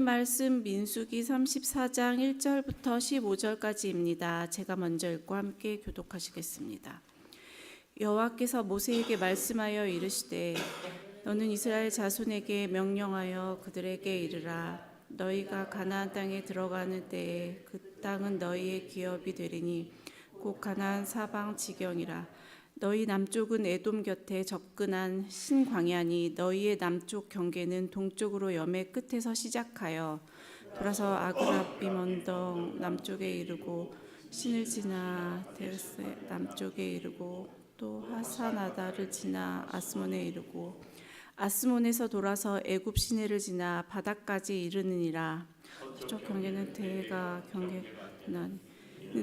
말씀 민수기 34장 1절부터 15절까지입니다. 제가 먼저 읽고 함께 교독하시겠습니다. 여호와께서 모세에게 말씀하여 이르시되 너는 이스라엘 자손에게 명령하여 그들에게 이르라. 너희가 가나안 땅에 들어가는 때에 그 땅은 너희의 기업이 되리니 곧 가나안 사방 지경이라. 너희 남쪽은 에돔 곁에 접근한 신광야니 너희의 남쪽 경계는 동쪽으로 염해 끝에서 시작하여 돌아서 아그라빔 언덕 남쪽에 이르고 신을 지나 데르세 남쪽에 이르고 또 하사나다를 지나 아스몬에 이르고 아스몬에서 돌아서 애굽 시내를 지나 바다까지 이르느니라. 서쪽 경계는 대가 경계나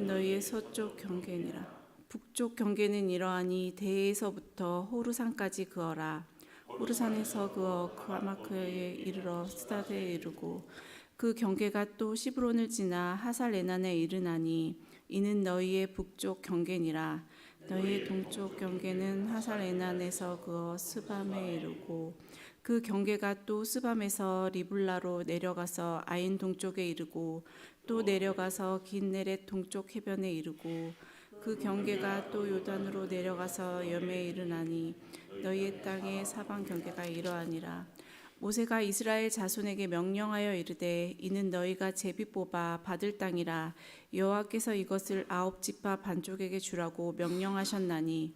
너희의 서쪽 경계니라. 북쪽 경계는 이러하니 대에서부터 호르산까지 그어라. 호르산에서 그어 그아마크에 이르러 스다데에 이르고 그 경계가 또 시브론을 지나 하살레난에 이르나니 이는 너희의 북쪽 경계니라. 너희의 동쪽 경계는 하살레난에서 그어 스밤에 이르고 그 경계가 또 스밤에서 리블라로 내려가서 아인 동쪽에 이르고 또 내려가서 긴네렛 동쪽 해변에 이르고 그 경계가 또 요단으로 내려가서 염에 이르나니 너희의 땅의 사방 경계가 이러하니라. 모세가 이스라엘 자손에게 명령하여 이르되 이는 너희가 제비 뽑아 받을 땅이라. 여호와께서 이것을 아홉 지파 반족에게 주라고 명령하셨나니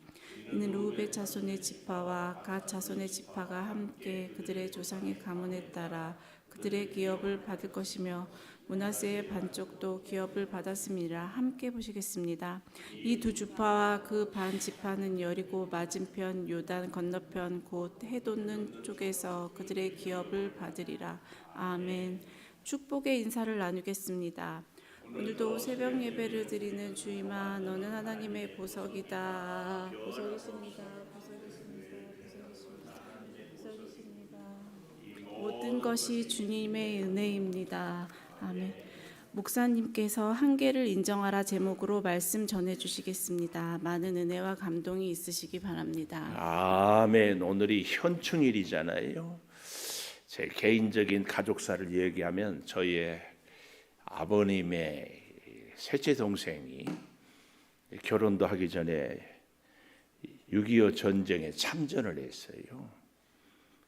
이는 르우벤 자손의 지파와 갓 자손의 지파가 함께 그들의 조상의 가문에 따라 그들의 기업을 받을 것이며 므낫세의 반쪽도 기업을 받았음이라. 함께 보시겠습니다. 이 두 주파와 그 반 지파는 여리고 맞은편 요단 건너편 곧 해돋는 쪽에서 그들의 기업을 받으리라. 아멘. 축복의 인사를 나누겠습니다. 오늘도 새벽 예배를 드리는 주임아, 너는 하나님의 보석이다. 보석이십니다. 모든 것이 주님의 은혜입니다. 아멘. 목사님께서 한계를 인정하라 제목으로 말씀 전해주시겠습니다. 많은 은혜와 감동이 있으시기 바랍니다. 아멘. 오늘이 현충일이잖아요. 제 개인적인 가족사를 얘기하면 저희의 아버님의 셋째 동생이 결혼도 하기 전에 6.25 전쟁에 참전을 했어요.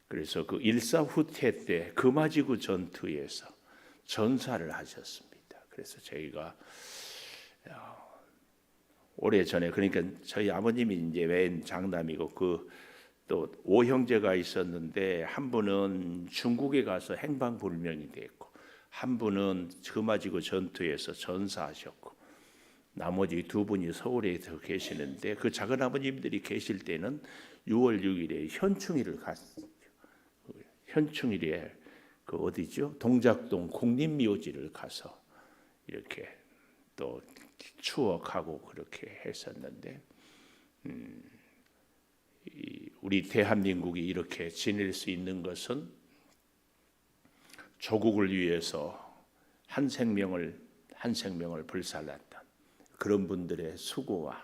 그래서 그 일사후퇴 때 금화지구 전투에서 전사를 하셨습니다. 그래서 저희가 오래전에, 그러니까 저희 아버님이 이제 웬 장남이고 그 또 5형제가 있었는데 한 분은 중국에 가서 행방불명이 됐고 한 분은 금화지구 전투에서 전사하셨고 나머지 두 분이 서울에 더 계시는데 그 작은 아버님들이 계실 때는 6월 6일에 현충일을 갔어요. 현충일에 그 어디죠? 동작동 국립묘지를 가서 이렇게 또 추억하고 그렇게 했었는데 우리 대한민국이 이렇게 지낼 수 있는 것은 조국을 위해서 한 생명을 불살랐던 그런 분들의 수고와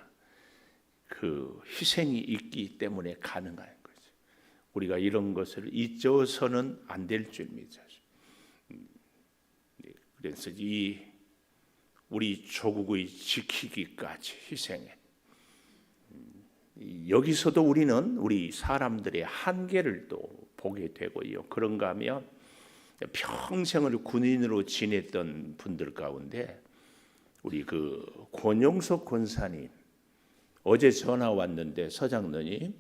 그 희생이 있기 때문에 가능한 거죠. 우리가 이런 것을 잊어서는 안 될 줄 믿어요. 그래서 이 우리 조국의 지키기까지 희생해. 여기서도 우리는 우리 사람들의 한계를 또 보게 되고요. 그런가 하면 평생을 군인으로 지냈던 분들 가운데 우리 그 권용석 권사님 어제 전화 왔는데 서장로님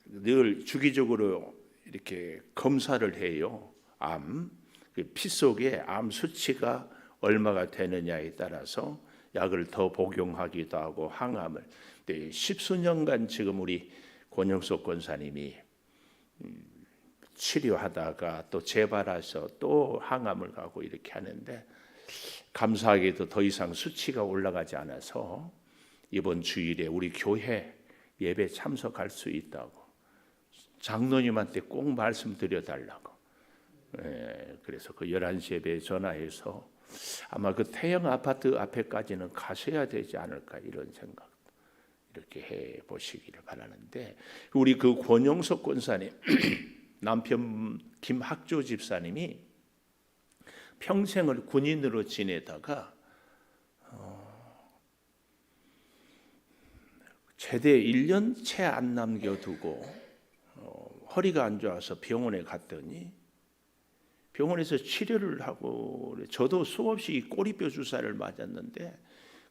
늘 주기적으로 이렇게 검사를 해요. 피 속에 암 수치가 얼마가 되느냐에 따라서 약을 더 복용하기도 하고 항암을 10수년간 지금 우리 권영석 권사님이 치료하다가 또 재발해서 또 항암을 가고 이렇게 하는데 감사하게도 더 이상 수치가 올라가지 않아서 이번 주일에 우리 교회 예배 참석할 수 있다고 장로님한테 꼭 말씀드려달라고 그래서 그 11시 예배에 전화해서 아마 그 태영 아파트 앞에까지는 가셔야 되지 않을까 이런 생각 이렇게 해 보시기를 바라는데 우리 그 권용석 권사님 남편 김학조 집사님이 평생을 군인으로 지내다가 제대 1년 채 안 남겨두고 허리가 안 좋아서 병원에 갔더니 병원에서 치료를 하고 저도 수없이 꼬리뼈 주사를 맞았는데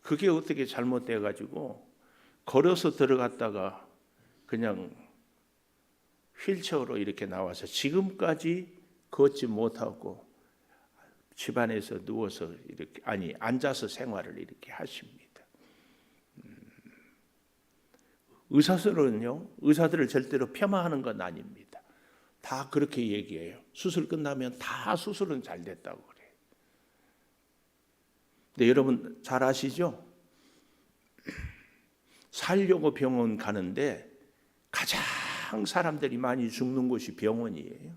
그게 어떻게 잘못돼 가지고 걸어서 들어갔다가 그냥 휠체어로 이렇게 나와서 지금까지 걷지 못하고 집안에서 누워서 이렇게 앉아서 생활을 이렇게 하십니다. 의사들을 절대로 폄하하는 건 아닙니다. 다 그렇게 얘기해요. 수술 끝나면 다 수술은 잘 됐다고 그래요. 근데 여러분 잘 아시죠? 살려고 병원 가는데 가장 사람들이 많이 죽는 곳이 병원이에요.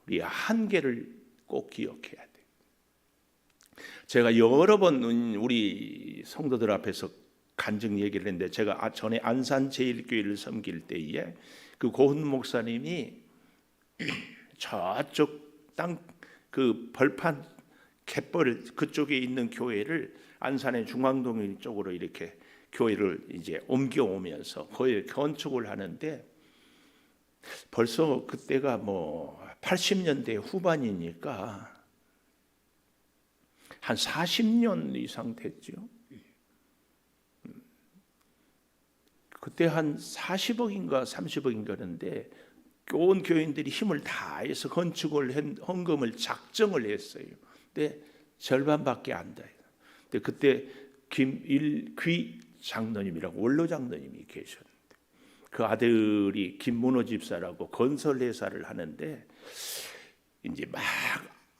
우리 한계를 꼭 기억해야 돼요. 제가 여러 번 우리 성도들 앞에서 간증 얘기를 했는데 제가 전에 안산제일교회를 섬길 때에 그 고훈 목사님이 저쪽 땅 그 벌판 갯벌 그쪽에 있는 교회를 안산의 중앙동 쪽으로 이렇게 교회를 이제 옮겨오면서 거의 건축을 하는데 벌써 그때가 뭐 80년대 후반이니까 한 40년 이상 됐죠. 그때 한 40억인가 30억인가 그런데 온 교인들이 힘을 다해서 건축을 헌금을 작정을 했어요. 근데 절반밖에 안 돼요. 근데 그때 김일귀 장로님이라고 원로 장로님이 계셨는데 그 아들이 김문호 집사라고 건설회사를 하는데 이제 막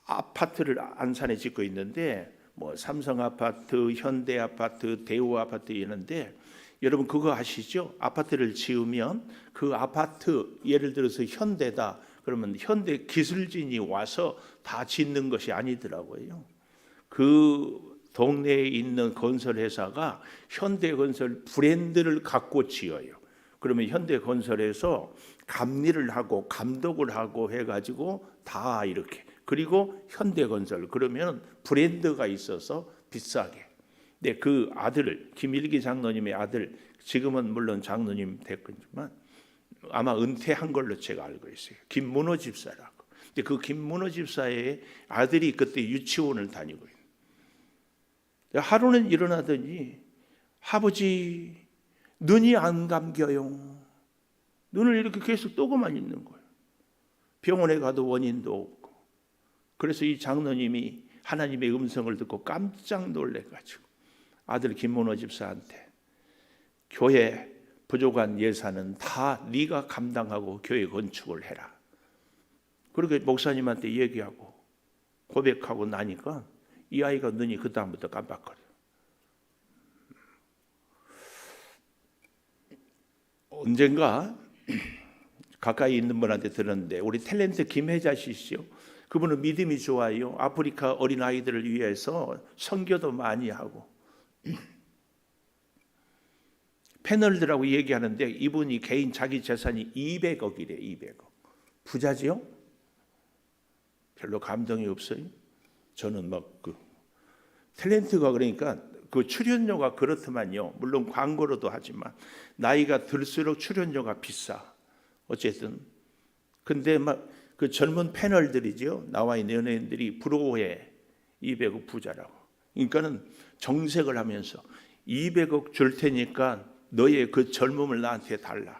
아파트를 안산에 짓고 있는데 뭐 삼성 아파트, 현대 아파트, 대우 아파트 있는데 여러분 그거 아시죠? 아파트를 지으면 그 아파트 예를 들어서 현대다 그러면 현대 기술진이 와서 다 짓는 것이 아니더라고요. 그 동네에 있는 건설회사가 현대건설 브랜드를 갖고 지어요. 그러면 현대건설에서 감리를 하고 감독을 하고 해가지고 다 이렇게 그리고 현대건설 그러면 브랜드가 있어서 비싸게. 근데 그 아들 김일기 장로님의 아들 지금은 물론 장로님 됐지만 아마 은퇴한 걸로 제가 알고 있어요. 김문호 집사라고. 근데 그 김문호 집사의 아들이 그때 유치원을 다니고 있는. 하루는 일어나더니 아버지 눈이 안 감겨요. 눈을 이렇게 계속 뜨고만 있는 거예요. 병원에 가도 원인도 없고. 그래서 이 장로님이 하나님의 음성을 듣고 깜짝 놀래가지고 아들 김문호 집사한테 교회 부족한 예산은 다 네가 감당하고 교회 건축을 해라. 그렇게 목사님한테 얘기하고 고백하고 나니까 이 아이가 눈이 그 다음부터 깜빡거려요. 언젠가 가까이 있는 분한테 들었는데 우리 탤런트 김혜자 씨죠. 그분은 믿음이 좋아요. 아프리카 어린아이들을 위해서 선교도 많이 하고 패널들하고 얘기하는데 이분이 개인 자기 재산이 200억이래. 200억. 부자지요? 별로 감동이 없어요. 저는 막 그 탤런트가 그러니까 그 출연료가 그렇더만요. 물론 광고로도 하지만 나이가 들수록 출연료가 비싸. 어쨌든 근데 막 그 젊은 패널들이죠. 나와 있는 연예인들이 부러워해. 200억 부자라고. 그러니까는 정색을 하면서 200억 줄 테니까 너의 그 젊음을 나한테 달라.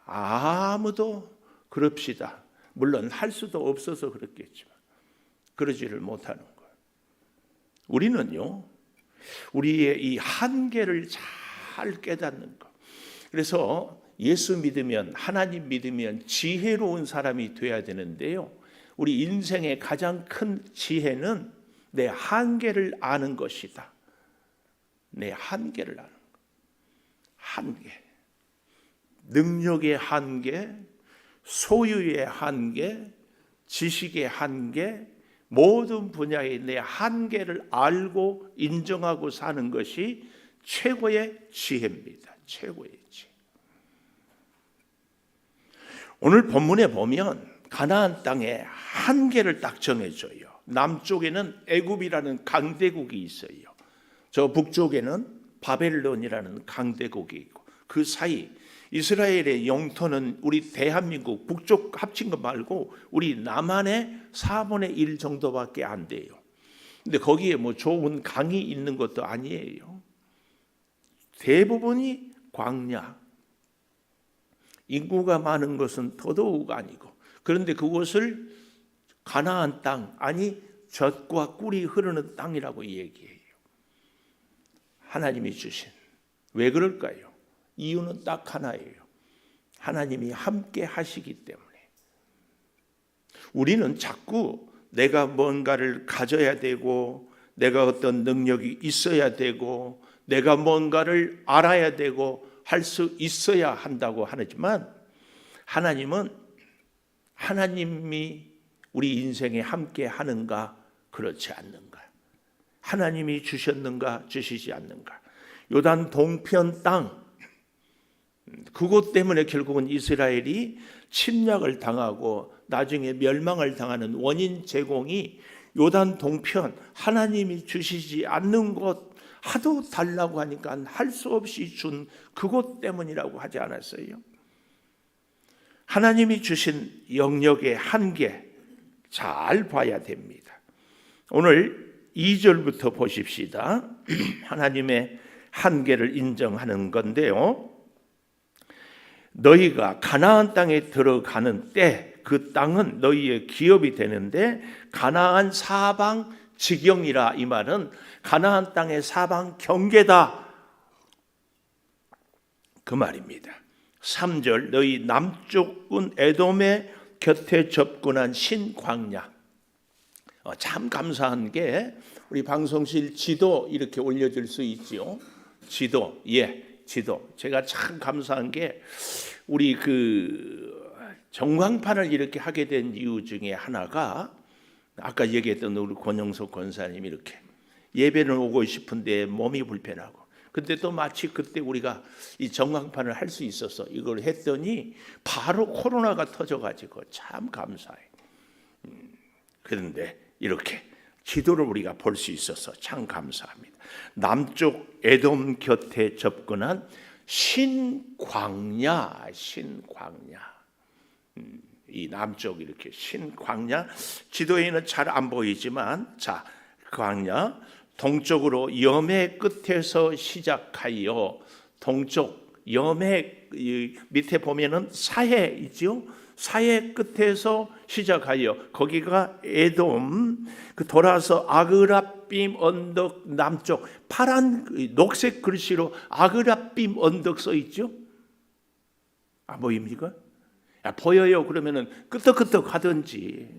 아무도 그럽시다. 물론 할 수도 없어서 그렇겠지만 그러지를 못하는 거예요. 우리는요. 우리의 이 한계를 잘 깨닫는 것. 그래서 예수 믿으면 하나님 믿으면 지혜로운 사람이 돼야 되는데요. 우리 인생의 가장 큰 지혜는 내 한계를 아는 것이다. 내 한계를 아는 것. 한계. 능력의 한계, 소유의 한계, 지식의 한계, 모든 분야의 내 한계를 알고 인정하고 사는 것이 최고의 지혜입니다. 최고의 지혜. 오늘 본문에 보면 가나안 땅의 한계를 딱 정해줘요. 남쪽에는 애굽이라는 강대국이 있어요. 저 북쪽에는 바벨론이라는 강대국이 있고, 그 사이 이스라엘의 영토는 우리 대한민국 북쪽 합친 것 말고 우리 남한의 4분의 1 정도밖에 안 돼요. 근데 거기에 뭐 좋은 강이 있는 것도 아니에요. 대부분이 광야, 인구가 많은 것은 더더욱 아니고, 그런데 그곳을 가나안 땅, 아니 젖과 꿀이 흐르는 땅이라고 얘기해요. 하나님이 주신. 왜 그럴까요? 이유는 딱 하나예요. 하나님이 함께 하시기 때문에. 우리는 자꾸 내가 뭔가를 가져야 되고, 내가 어떤 능력이 있어야 되고, 내가 뭔가를 알아야 되고 할 수 있어야 한다고 하지만, 하나님은 하나님이 우리 인생에 함께 하는가, 그렇지 않는가? 하나님이 주셨는가, 주시지 않는가? 요단 동편 땅, 그것 때문에 결국은 이스라엘이 침략을 당하고 나중에 멸망을 당하는 원인 제공이 요단 동편, 하나님이 주시지 않는 곳, 하도 달라고 하니까 할 수 없이 준 그것 때문이라고 하지 않았어요? 하나님이 주신 영역의 한계 잘 봐야 됩니다. 오늘 2절부터 보십시다. 하나님의 한계를 인정하는 건데요. 너희가 가나안 땅에 들어가는 때 그 땅은 너희의 기업이 되는데 가나안 사방 지경이라, 이 말은 가나안 땅의 사방 경계다, 그 말입니다. 3절 너희 남쪽은 에돔의 곁에 접근한 신광야. 참 감사한 게 우리 방송실 지도 이렇게 올려줄 수 있지요. 지도, 지도. 제가 참 감사한 게 우리 그 전광판을 이렇게 하게 된 이유 중에 하나가, 아까 얘기했던 우리 권영석 권사님이 이렇게 예배는 오고 싶은데 몸이 불편하고, 근데 또 마치 그때 우리가 이 전광판을 할 수 있어서 이걸 했더니 바로 코로나가 터져가지고 참 감사해. 그런데 이렇게 지도를 우리가 볼 수 있어서 참 감사합니다. 남쪽 에돔 곁에 접근한 신광야, 이 남쪽 이렇게 신광야, 지도에는 잘 안 보이지만, 자, 광야, 동쪽으로 염해 끝에서 시작하여, 동쪽 염해 밑에 보면은 사해 있죠. 사해 끝에서 시작하여 거기가 에돔, 그 돌아서 아그라빔 언덕 남쪽, 파란 녹색 글씨로 아그라빔 언덕 써 있죠. 안 보입니까? 보여요. 그러면은 끄떡끄떡 하든지.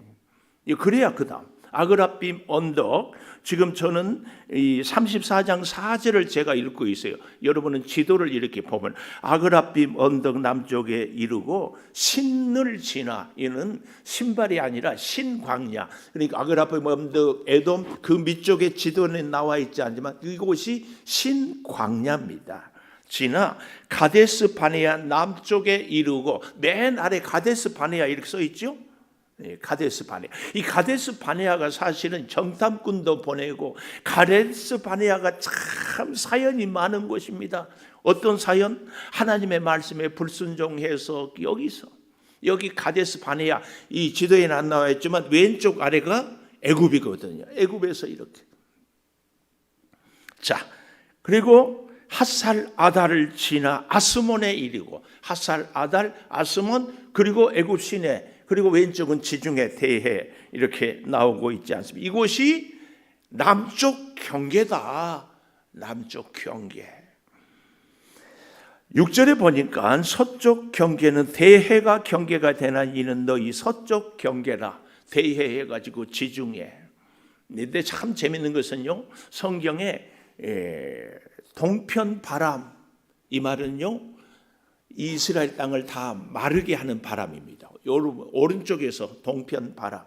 그래야 그 다음 아그라빔 언덕. 지금 저는 이 34장 4절을 제가 읽고 있어요. 여러분은 지도를 이렇게 보면 아그라빔 언덕 남쪽에 이르고 신을 지나, 이는 신발이 아니라 신광야. 그러니까 아그라빔 언덕 에돔 그 밑쪽에 지도는 나와 있지 않지만 이곳이 신광야입니다. 지나 가데스 바네아 남쪽에 이르고, 맨 아래 가데스 바네아 이렇게 써 있죠. 가데스 바네아. 이 가데스 바네아가 사실은 정탐꾼도 보내고, 가데스 바네아가 참 사연이 많은 곳입니다. 어떤 사연? 하나님의 말씀에 불순종해서 여기 가데스 바네아, 이 지도에는 안 나와 있지만 왼쪽 아래가 애굽이거든요. 애굽에서 이렇게. 자, 그리고 핫살 아달을 지나 아스몬에 이르고, 핫살 아달, 아스몬, 그리고 애굽 시내, 그리고 왼쪽은 지중해, 대해 이렇게 나오고 있지 않습니까? 이곳이 남쪽 경계다. 남쪽 경계. 6절에 보니까 서쪽 경계는 대해가 경계가 되나 이는 너희 서쪽 경계라. 대해 해가지고 지중해. 근데 참 재밌는 것은요, 성경에 동편 바람, 이 말은요 이스라엘 땅을 다 마르게 하는 바람입니다. 오른쪽에서 동편 바람,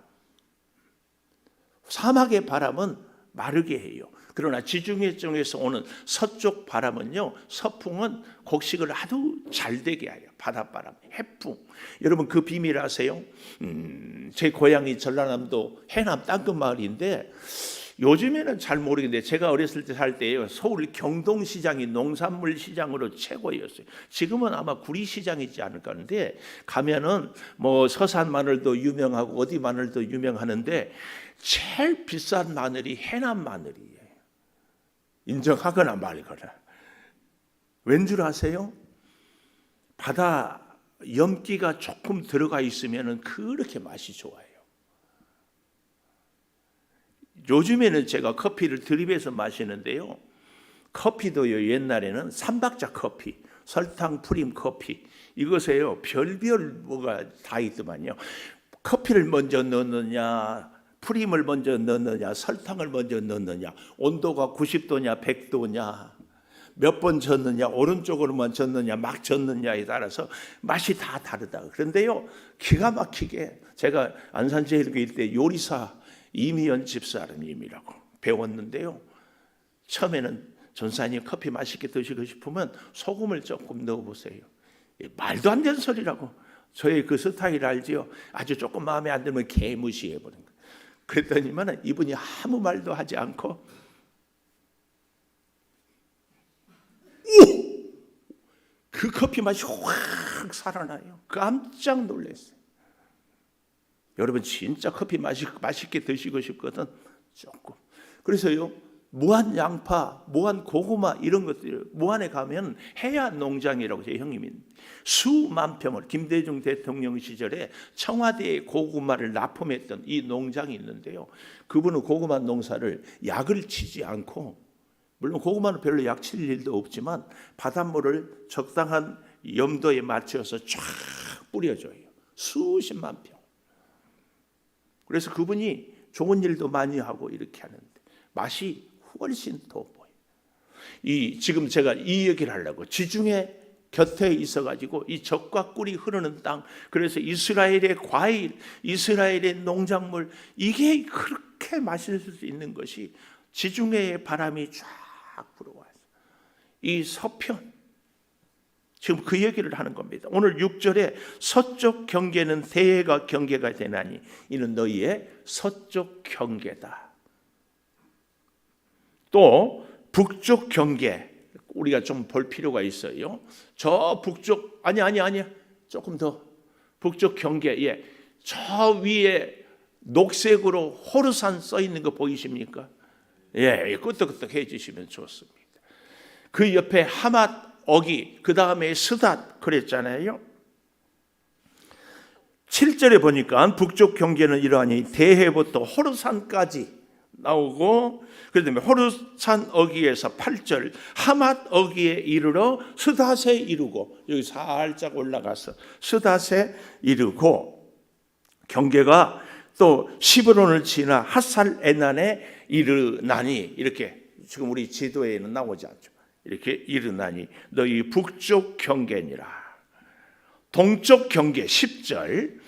사막의 바람은 마르게 해요. 그러나 지중해 쪽에서 오는 서쪽 바람은요, 서풍은 곡식을 아주 잘 되게 해요. 바닷바람, 해풍. 여러분 그 비밀 아세요? 제 고향이 전라남도 해남 땅끝마을인데 요즘에는 잘 모르겠는데 제가 어렸을 때 살 때요, 서울 경동시장이 농산물 시장으로 최고였어요. 지금은 아마 구리시장이지 않을까 하는데 가면은 뭐 서산 마늘도 유명하고 어디 마늘도 유명하는데 제일 비싼 마늘이 해남 마늘이에요. 인정하거나 말거나. 왠 줄 아세요? 바다 염기가 조금 들어가 있으면 그렇게 맛이 좋아요. 요즘에는 제가 커피를 드립해서 마시는데요, 커피도요 옛날에는 삼박자 커피, 설탕 프림 커피, 이것에요 별별 뭐가 다 있더만요. 커피를 먼저 넣느냐, 프림을 먼저 넣느냐, 설탕을 먼저 넣느냐, 온도가 90도냐 100도냐, 몇 번 젓느냐, 오른쪽으로만 젓느냐, 막 젓느냐에 따라서 맛이 다 다르다. 그런데요 기가 막히게 제가 안산제일교회 때 요리사 이미연 집사님이라고 배웠는데요, 처음에는 전사님 커피 맛있게 드시고 싶으면 소금을 조금 넣어보세요. 말도 안 되는 소리라고. 저의 그 스타일 알지요? 아주 조금 마음에 안 들면 개무시해버린 거예요. 그랬더니만 이분이 아무 말도 하지 않고 그 커피 맛이 확 살아나요. 깜짝 놀랐어요. 여러분 진짜 커피 맛있게 드시고 싶거든 조금. 그래서요 무한 양파, 무한 고구마 이런 것들 무안에 가면 해안 농장이라고 제 형님이 수만 평을 김대중 대통령 시절에 청와대에 고구마를 납품했던 이 농장이 있는데요, 그분은 고구마 농사를 약을 치지 않고, 물론 고구마는 별로 약 칠 일도 없지만 바닷물을 적당한 염도에 맞춰서 쫙 뿌려줘요. 수십만 평. 그래서 그분이 좋은 일도 많이 하고 이렇게 하는데 맛이 훨씬 더 보여요. 지금 제가 이 얘기를 하려고, 지중해 곁에 있어가지고 이 젖과 꿀이 흐르는 땅, 그래서 이스라엘의 과일, 이스라엘의 농작물, 이게 그렇게 마실 수 있는 것이 지중해의 바람이 쫙 불어와서 이 서편, 지금 그 얘기를 하는 겁니다. 오늘 6절에 서쪽 경계는 대해가 경계가 되나니 이는 너희의 서쪽 경계다. 또 북쪽 경계 우리가 좀 볼 필요가 있어요. 저 북쪽 아니 조금 더 북쪽 경계, 저 위에 녹색으로 호르산 써 있는 거 보이십니까? 끄떡끄떡 해주시면 좋습니다. 그 옆에 하맛 어기, 그 다음에 스닷 그랬잖아요. 7절에 보니까 북쪽 경계는 이러하니 대해부터 호르산까지 나오고, 그 다음에 호르산 어기에서 8절 하맛 어기에 이르러 스닷에 이르고, 여기 살짝 올라가서 스닷에 이르고, 경계가 또 시브론을 지나 핫살 에난에 이르나니, 이렇게 지금 우리 지도에는 나오지 않죠. 이렇게 이르나니 너희 북쪽 경계니라. 동쪽 경계 10절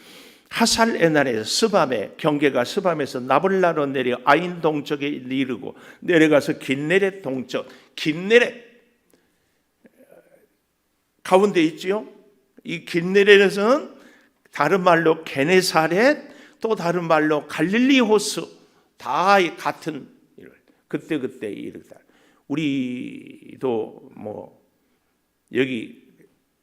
하살 에난에서 스밤에, 경계가 스밤에서 나블라로 내려 아인 동쪽에 이르고 내려가서 긴네렛 동쪽, 긴네렛 가운데 있지요. 이 긴네렛은 다른 말로 게네사렛, 또 다른 말로 갈릴리 호수, 다 같은 그때 이르다. 우리도 뭐 여기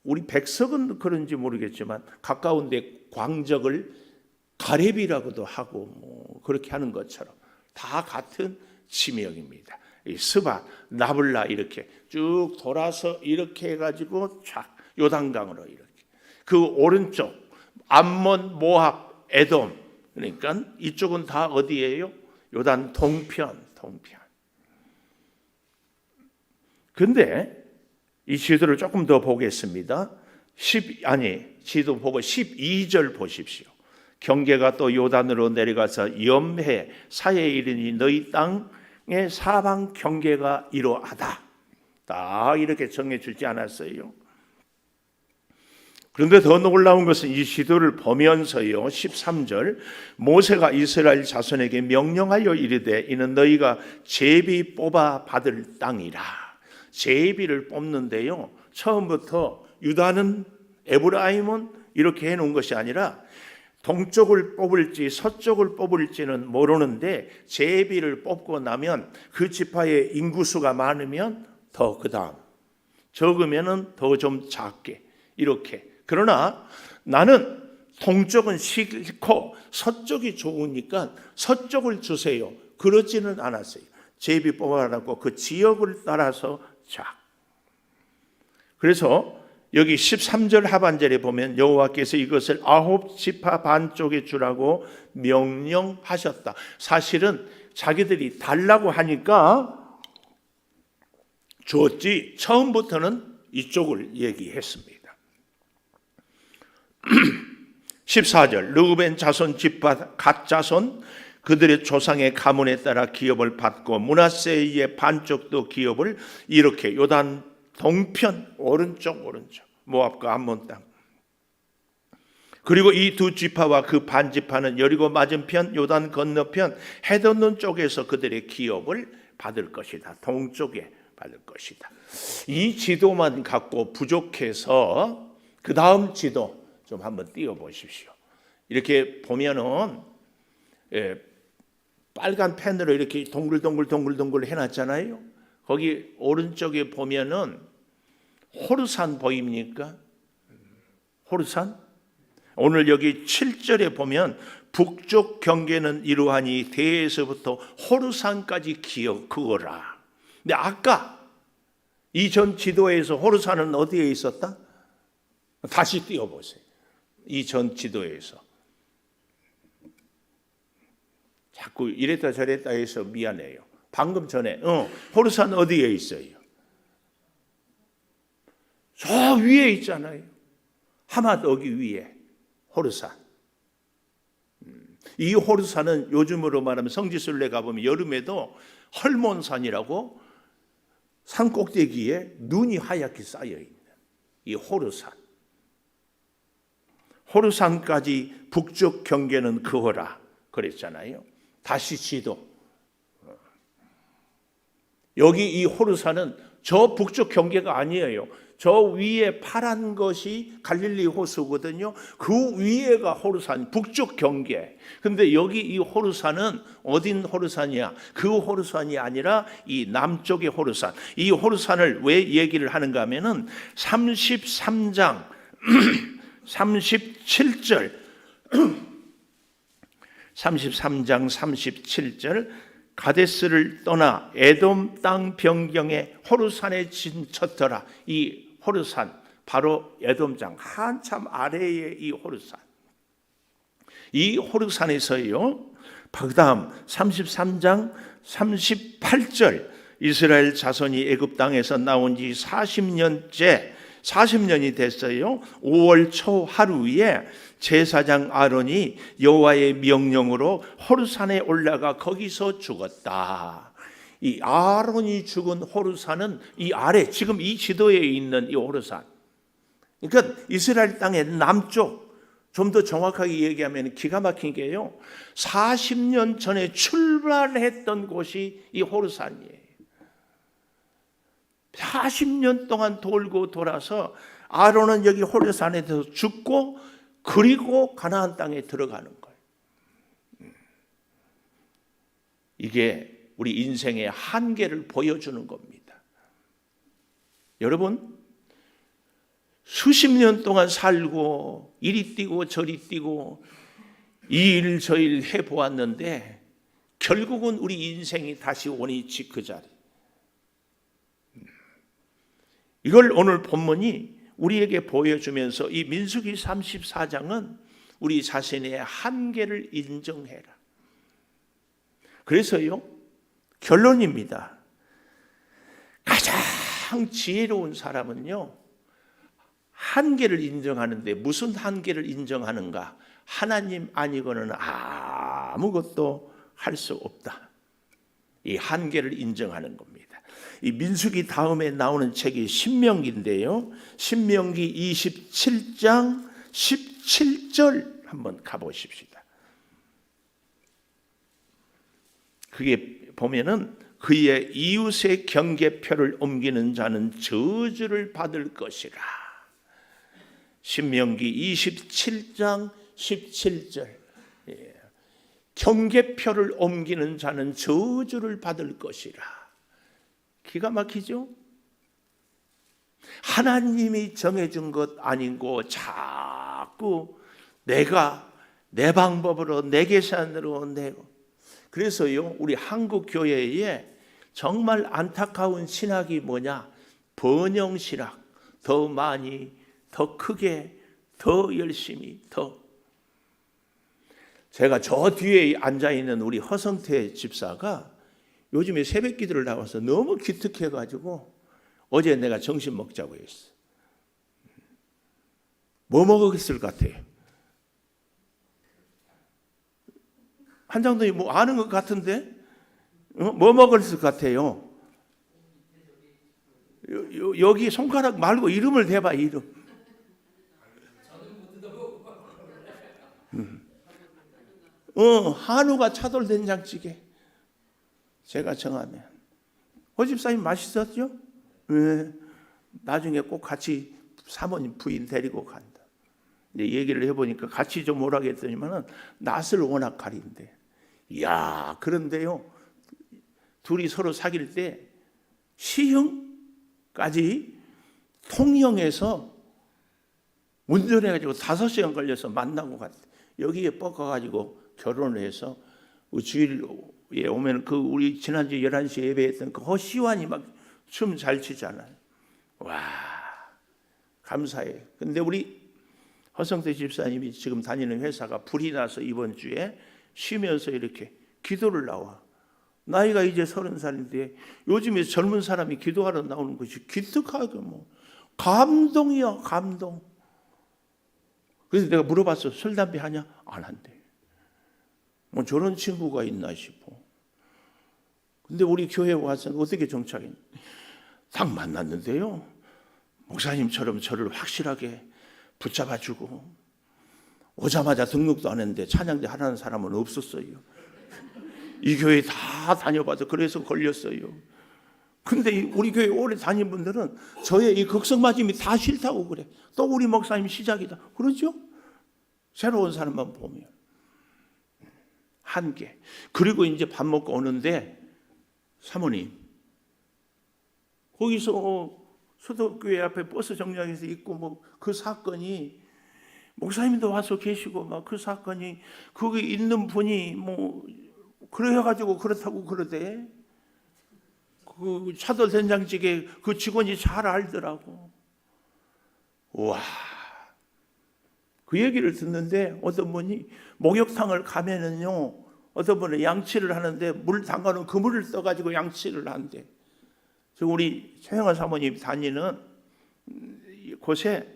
우리 백석은 그런지 모르겠지만 가까운데 광적을 가렙이라고도 하고 뭐 그렇게 하는 것처럼 다 같은 지명입니다. 이 스바, 나블라 이렇게 쭉 돌아서 이렇게 해가지고 쫙 요단강으로 이렇게, 그 오른쪽 암몬, 모압, 에돔, 그러니까 이쪽은 다 어디예요? 요단 동편. 근데 이 지도를 조금 더 보겠습니다. 지도 보고 12절 보십시오. 경계가 또 요단으로 내려가서 염해 사해에 이르니 너희 땅의 사방 경계가 이러하다. 딱 이렇게 정해 주지 않았어요. 그런데 더 놀라운 것은 이 지도를 보면서요, 13절 모세가 이스라엘 자손에게 명령하여 이르되 이는 너희가 제비 뽑아 받을 땅이라. 제비를 뽑는데요, 처음부터 유다는 에브라임은 이렇게 해놓은 것이 아니라 동쪽을 뽑을지 서쪽을 뽑을지는 모르는데 제비를 뽑고 나면 그 지파의 인구수가 많으면 더 그 다음, 적으면은 더 좀 작게 이렇게. 그러나 나는 동쪽은 싫고 서쪽이 좋으니까 서쪽을 주세요. 그러지는 않았어요. 제비 뽑아라고 그 지역을 따라서 작. 그래서 여기 13절 하반절에 보면 여호와께서 이것을 9지파 반쪽에 주라고 명령하셨다. 사실은 자기들이 달라고 하니까 줬지 처음부터는 이쪽을 얘기했습니다. 14절 르우벤 자손 지파 갓 자손 그들의 조상의 가문에 따라 기업을 받고 므낫세의 반쪽도 기업을 이렇게 요단 동편 오른쪽 모압과 암몬 땅. 그리고 이 두 지파와 그 반 지파는 여리고 맞은편 요단 건너편 해돋는 쪽에서 그들의 기업을 받을 것이다. 동쪽에 받을 것이다. 이 지도만 갖고 부족해서 그 다음 지도 좀 한번 띄워 보십시오. 이렇게 보면은 빨간 펜으로 이렇게 동글동글 해놨잖아요. 거기 오른쪽에 보면은 호르산 보입니까? 호르산? 오늘 여기 7절에 보면 북쪽 경계는 이러하니 대에서부터 호르산까지 그거라. 근데 아까 이전 지도에서 호르산은 어디에 있었다? 다시 띄워보세요. 이전 지도에서. 자꾸 이랬다 저랬다 해서 미안해요. 방금 전에 호르산 어디에 있어요? 저 위에 있잖아요. 하마더기 위에 호르산. 이 호르산은 요즘으로 말하면 성지순례 가보면 여름에도 헐몬산이라고 산 꼭대기에 눈이 하얗게 쌓여있는 이 호르산. 호르산까지 북쪽 경계는 그거라 그랬잖아요. 다시 지도. 여기 이 호르산은 저 북쪽 경계가 아니에요. 저 위에 파란 것이 갈릴리 호수거든요. 그 위에가 호르산, 북쪽 경계. 근데 여기 이 호르산은 어딘 호르산이야? 그 호르산이 아니라 이 남쪽의 호르산. 이 호르산을 왜 얘기를 하는가 하면은 33장 37절 33장 37절 가데스를 떠나 에돔 땅 변경에 호르산에 진쳤더라. 이 호르산 바로 에돔장 한참 아래의 이 호르산. 이 호르산에서요. 그다음 33장 38절 이스라엘 자손이 애굽 땅에서 나온 지 40년이 됐어요. 5월 초 하루에 제사장 아론이 여호와의 명령으로 호르산에 올라가 거기서 죽었다. 이 아론이 죽은 호르산은 이 아래 지금 이 지도에 있는 이 호르산. 그러니까 이스라엘 땅의 남쪽, 좀 더 정확하게 얘기하면 기가 막힌 게요. 40년 전에 출발했던 곳이 이 호르산이에요. 40년 동안 돌고 돌아서 아론은 여기 호르산에서 죽고 그리고 가나안 땅에 들어가는 거예요. 이게 우리 인생의 한계를 보여주는 겁니다. 여러분, 수십 년 동안 살고 이리 뛰고 저리 뛰고 이 일 저 일 해보았는데 결국은 우리 인생이 다시 오니치 그 자리. 이걸 오늘 본문이 우리에게 보여주면서 이 민수기 34장은 우리 자신의 한계를 인정해라. 그래서요, 결론입니다. 가장 지혜로운 사람은요, 한계를 인정하는데 무슨 한계를 인정하는가? 하나님 아니고는 아무것도 할 수 없다. 이 한계를 인정하는 겁니다. 이 민수기 다음에 나오는 책이 신명기인데요. 신명기 27장 17절 한번 가보십시다. 그게 보면은 그의 이웃의 경계표를 옮기는 자는 저주를 받을 것이라. 신명기 27장 17절. 경계표를 옮기는 자는 저주를 받을 것이라. 기가 막히죠? 하나님이 정해준 것 아니고 자꾸 내가 내 방법으로 내 계산으로 내고. 그래서요, 우리 한국 교회에 정말 안타까운 신학이 뭐냐? 번영 신학. 더 많이, 더 크게, 더 열심히, 더. 제가 저 뒤에 앉아있는 우리 허성태 집사가 요즘에 새벽 기도를 나와서 너무 기특해가지고 어제 내가 점심 먹자고 했어. 뭐 먹었을 것 같아요? 한장동이 뭐 아는 것 같은데? 뭐 먹었을 것 같아요? 여기 손가락 말고 이름을 대봐, 이름. 한우가 차돌 된장찌개. 제가 정하면. 집사님 맛있었죠? 네. 나중에 꼭 같이 사모님 부인 데리고 간다. 이제 얘기를 해보니까 같이 좀 오라고 했더니만은 낯을 워낙 가린대. 이야, 그런데요, 둘이 서로 사귈 때 시흥까지 통영에서 운전해가지고 5시간 걸려서 만나고 갔대. 여기에 뻗어가지고 결혼을 해서 주일에 오면 그 우리 지난주 11시 예배했던 그 허시완이 막 춤 잘 추잖아요. 와, 감사해. 근데 우리 허성태 집사님이 지금 다니는 회사가 불이 나서 이번 주에 쉬면서 이렇게 기도를 나와. 나이가 이제 30살인데 요즘에 젊은 사람이 기도하러 나오는 것이 기특하게 뭐 감동이야, 감동. 그래서 내가 물어봤어. 술, 담배 하냐? 안 한대. 뭐 저런 친구가 있나 싶어. 근데 우리 교회에 와서 어떻게 정착했냐? 딱 만났는데요, 목사님처럼 저를 확실하게 붙잡아주고 오자마자 등록도 안 했는데 찬양대 하라는 사람은 없었어요. 이 교회 다 다녀봐서 그래서 걸렸어요. 근데 우리 교회 오래 다닌 분들은 저의 이 극성맞음이 다 싫다고 그래. 또 우리 목사님 시작이다. 그러죠? 새로운 사람만 보면. 한계. 그리고 이제 밥 먹고 오는데 사모님, 거기서 수도교회 앞에 버스 정류장에서 있고 뭐 그 사건이 목사님도 와서 계시고 막 그 사건이 거기 있는 분이 뭐 그래가지고 그렇다고 그러대. 그 차돌 된장찌개 그 직원이 잘 알더라고. 와, 그 얘기를 듣는데 어떤 분이 목욕탕을 가면은요, 어떤 분은 양치를 하는데 물 담가놓은 그물을 떠가지고 양치를 한대. 우리 최영아 사모님 다니는 곳에,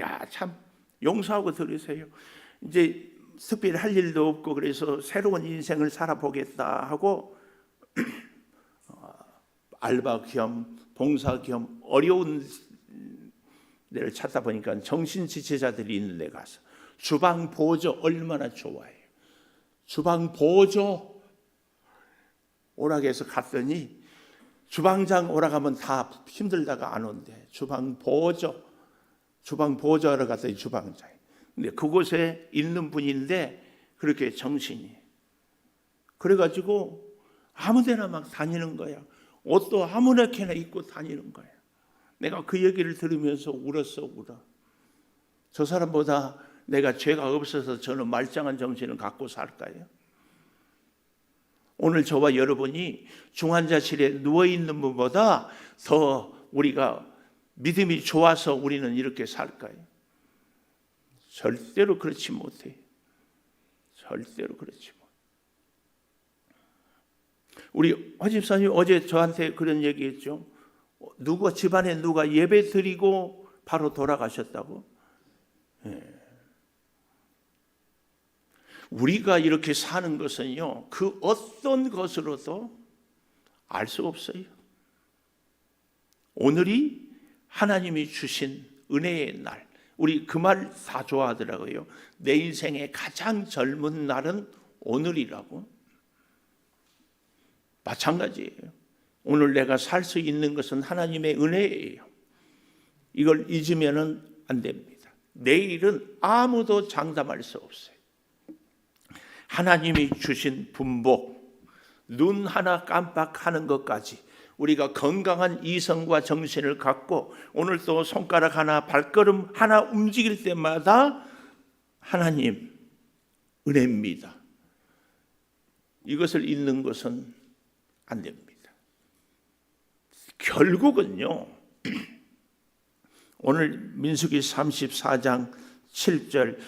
야, 참 용서하고 들으세요. 이제 특별히 할 일도 없고 그래서 새로운 인생을 살아보겠다 하고 알바 겸 봉사 겸 어려운 데를 찾다 보니까 정신지체자들이 있는 데 가서 주방 보조 얼마나 좋아해요. 주방 보조 오라고 해서 갔더니 주방장 오라가면 다 힘들다가 안 온대. 주방 보조하러 갔더니 주방장. 근데 그곳에 있는 분인데 그렇게 정신이. 그래가지고 아무데나 막 다니는 거야. 옷도 아무렇게나 입고 다니는 거야. 내가 그 얘기를 들으면서 울어. 저 사람보다 내가 죄가 없어서 저는 말짱한 정신을 갖고 살까요? 오늘 저와 여러분이 중환자실에 누워있는 분보다 더 우리가 믿음이 좋아서 우리는 이렇게 살까요? 절대로 그렇지 못해요. 절대로 그렇지 못해요. 우리 허 집사님 어제 저한테 그런 얘기했죠. 집안에 누가 예배 드리고 바로 돌아가셨다고? 예. 우리가 이렇게 사는 것은요, 그 어떤 것으로도 알 수 없어요. 오늘이 하나님이 주신 은혜의 날. 우리 그 말 다 좋아하더라고요. 내 인생의 가장 젊은 날은 오늘이라고. 마찬가지예요. 오늘 내가 살 수 있는 것은 하나님의 은혜예요. 이걸 잊으면 안 됩니다. 내일은 아무도 장담할 수 없어요. 하나님이 주신 분복, 눈 하나 깜빡하는 것까지 우리가 건강한 이성과 정신을 갖고 오늘 또 손가락 하나, 발걸음 하나 움직일 때마다 하나님 은혜입니다. 이것을 잊는 것은 안 됩니다. 결국은요, 오늘 민수기 34장 7절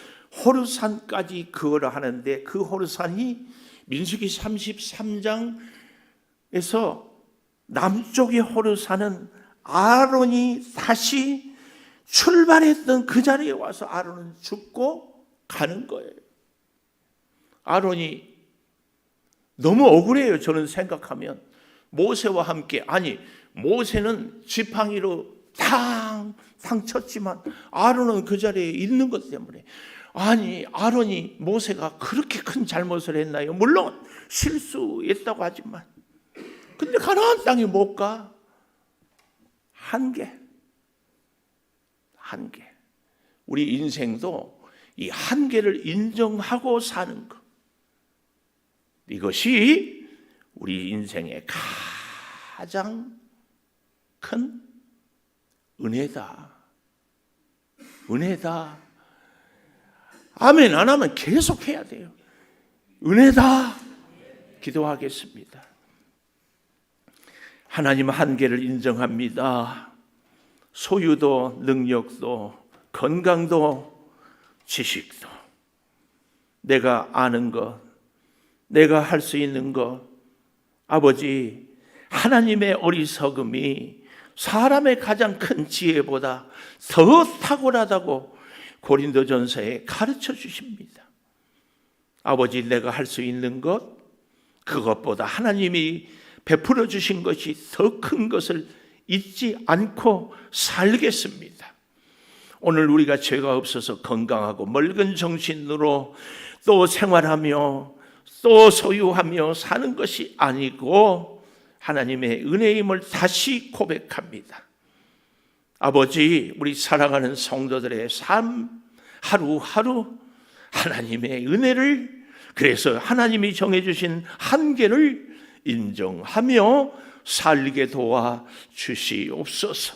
호르산까지 그거를 하는데, 그 호르산이 민수기 33장에서 남쪽의 호르산은 아론이 다시 출발했던 그 자리에 와서 아론은 죽고 가는 거예요. 아론이 너무 억울해요. 저는 생각하면 모세와 함께, 아니 모세는 지팡이로 탕 쳤지만 아론은 그 자리에 있는 것 때문에, 아니 아론이 모세가 그렇게 큰 잘못을 했나요? 물론 실수했다고 하지만, 근데 가나안 땅에 못 가. 한계. 우리 인생도 이 한계를 인정하고 사는 것, 이것이 우리 인생의 가장 큰 은혜다. 아멘 안 하면 계속 해야 돼요. 은혜다. 기도하겠습니다. 하나님 한계를 인정합니다. 소유도, 능력도, 건강도, 지식도, 내가 아는 것, 내가 할 수 있는 것, 아버지, 하나님의 어리석음이 사람의 가장 큰 지혜보다 더 탁월하다고 고린도전서에 가르쳐 주십니다. 아버지, 내가 할 수 있는 것, 그것보다 하나님이 베풀어 주신 것이 더 큰 것을 잊지 않고 살겠습니다. 오늘 우리가 죄가 없어서 건강하고 맑은 정신으로 또 생활하며 또 소유하며 사는 것이 아니고 하나님의 은혜임을 다시 고백합니다. 아버지, 우리 사랑하는 성도들의 삶 하루하루 하나님의 은혜를, 그래서 하나님이 정해주신 한계를 인정하며 살게 도와 주시옵소서.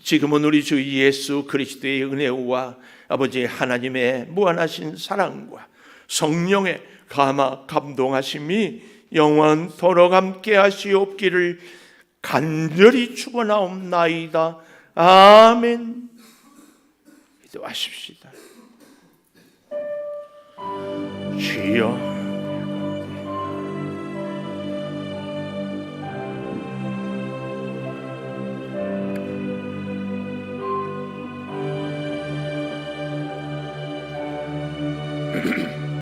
지금은 우리 주 예수 그리스도의 은혜와 아버지 하나님의 무한하신 사랑과 성령의 감동하심이 영원토록 함께 하시옵기를 간절히 축원하옵나이다. 아멘. 기도하십시다. 주여,